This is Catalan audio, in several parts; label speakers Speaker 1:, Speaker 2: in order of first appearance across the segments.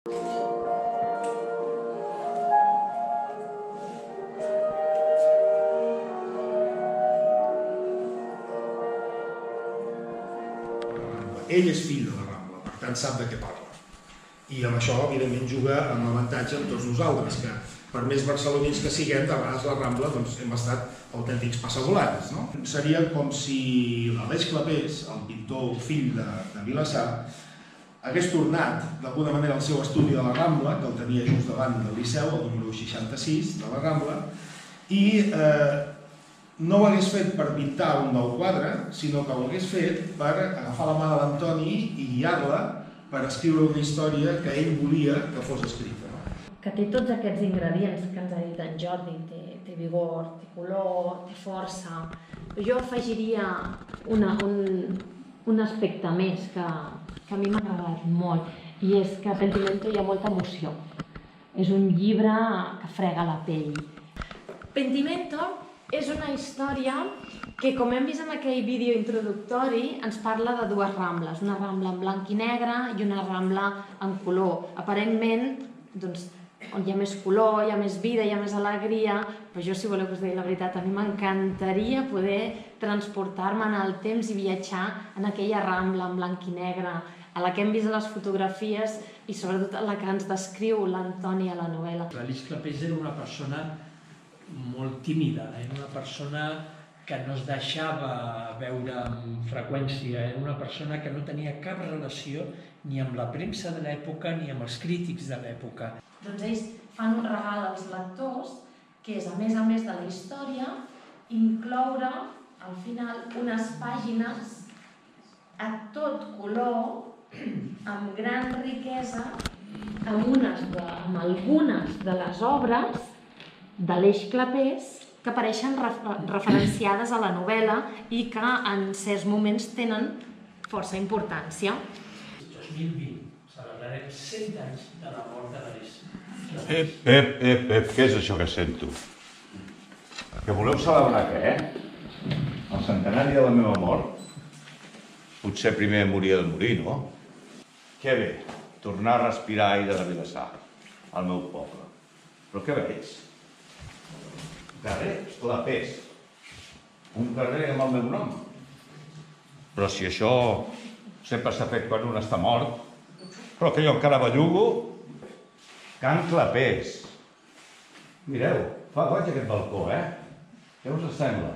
Speaker 1: Ell és fill de la Rambla, per tant sap de què parla. I amb això, evidentment, juga amb l'avantatge amb tots nosaltres, que per més barcelonins que siguem, de vegades la Rambla hem estat autèntics passavolants. Seria com si l'Aleix Clapés, el pintor fill de Vilassar, hagués tornat d'alguna manera al seu estudi de la Rambla, que el tenia just davant del Liceu, el número 66 de la Rambla, i no ho hagués fet per pintar un nou quadre, sinó que ho hagués fet per agafar la mà de l'Antoni i guiar-la per escriure una història que ell volia que fos escrita.
Speaker 2: Que té tots aquests ingredients que ens ha dit en Jordi, té vigor, té color, té força. Jo afegiria un aspecte més que a mi m'ha agradat molt, i és que a Pentimento hi ha molta emoció. És un llibre que frega la pell. Pentimento és una història que, com hem vist en aquell vídeo introductori, ens parla de dues rambles, una rambla en blanc i negre i una rambla en color. Aparentment, doncs, on hi ha més color, hi ha més vida, hi ha més alegria, però jo, si voleu que us digui la veritat, a mi m'encantaria poder transportar-me en el temps i viatjar en aquella rambla en blanc i negre, a la que hem vist a les fotografies i sobretot a la que ens descriu l'Antoni a la novel·la.
Speaker 3: L'Aleix Clapés era una persona molt tímida, era una persona que no es deixava veure amb freqüència, era una persona que no tenia cap relació ni amb la premsa de l'època ni amb els crítics de l'època.
Speaker 2: Doncs ells fan un regal als lectors, que és, a més de la història, incloure al final unes pàgines a tot color, amb gran riquesa, amb algunes de les obres d'Aleix Clapés que apareixen referenciades a la novel·la i que en certs moments tenen força importància.
Speaker 3: 2020 celebrarem 100 anys de la mort de l'Aleix.
Speaker 4: Què és això que sento? Que voleu celebrar què? El centenari de la meva mort? Potser primer moria de morir, no? Què bé, tornar a respirar aire de Vilassar, al meu poble. Però què veig? Carrer Clapés. Un carrer amb el meu nom. Però si això sempre s'ha fet quan un està mort, però que jo encara bellugo. Can Clapés. Mireu, fa goig aquest balcó, Què us sembla?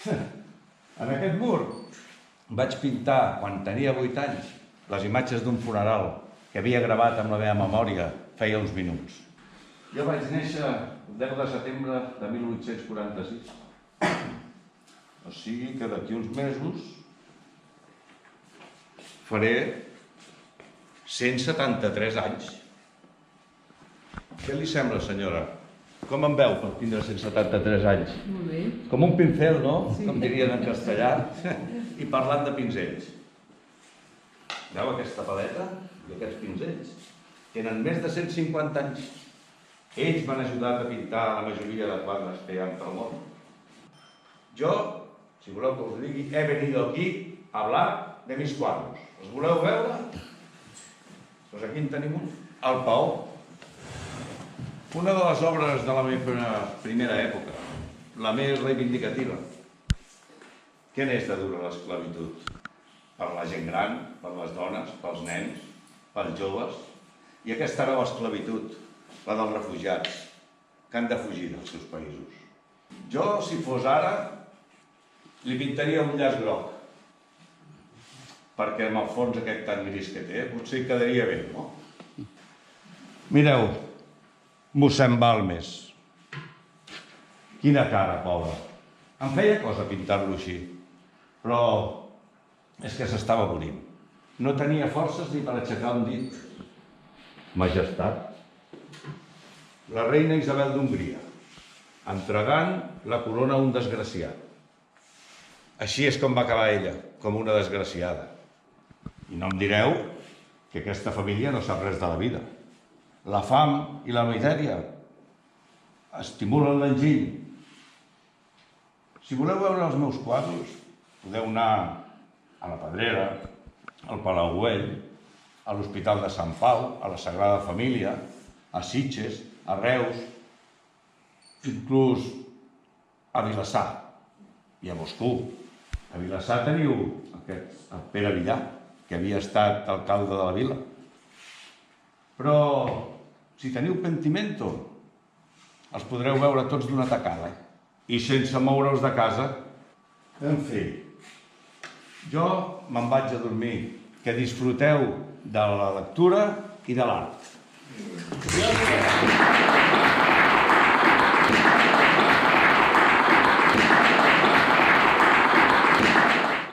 Speaker 4: En aquest mur vaig pintar, quan tenia 8 anys, les imatges d'un funeral que havia gravat amb la meva memòria feia uns minuts. Jo vaig néixer el 10 de setembre de 1846. O sigui que d'aquí uns mesos faré 173 anys. Què li sembla, senyora? Com em veu per tindre 173 anys?
Speaker 5: Molt bé.
Speaker 4: Com un pincel, no? Sí. Com dirien en castellà. I parlant de pinzells. Veu aquesta paleta i aquests pinzells? Tenen més de 150 anys. Ells m'han ajudat a pintar la majoria de quadres que hi ha pel món. Jo, si voleu que us digui, he venido aquí a hablar de mis cuadros. Els voleu veure? Doncs aquí en tenim un. El Paó. Una de les obres de la meva primera època, la més reivindicativa. Què n'és de dura l'esclavitud? Per la gent gran, per les dones, pels nens, pels joves. I aquesta nova esclavitud, la dels refugiats, que han de fugir dels seus països. Jo, si fos ara, li pintaria un llaç groc, perquè amb el fons aquest tan gris que té, potser hi quedaria bé, no? Mireu, mossèn Balmes. Quina cara, pobre. Em feia cosa pintar-lo així, però és que s'estava morint. No tenia forces ni per aixecar un dit. Majestat. La reina Isabel d'Hongria, entregant la corona a un desgraciat. Així és com va acabar ella, com una desgraciada. I no em direu que aquesta família no sap res de la vida. La fam i la misèria estimulen l'enginy. Si voleu veure els meus quadres, podeu anar a la Pedrera, al Palau Güell, a l'Hospital de Sant Pau, a la Sagrada Família, a Sitges, a Reus, inclús a Vilassar i a Moscou. A Vilassar teniu el Pere Villar, que havia estat alcalde de la vila. Però si teniu pentimento, els podreu veure tots d'una tacada, i sense moure'us de casa. En fi, jo me'n vaig a dormir. Que disfruteu de la lectura i de l'art.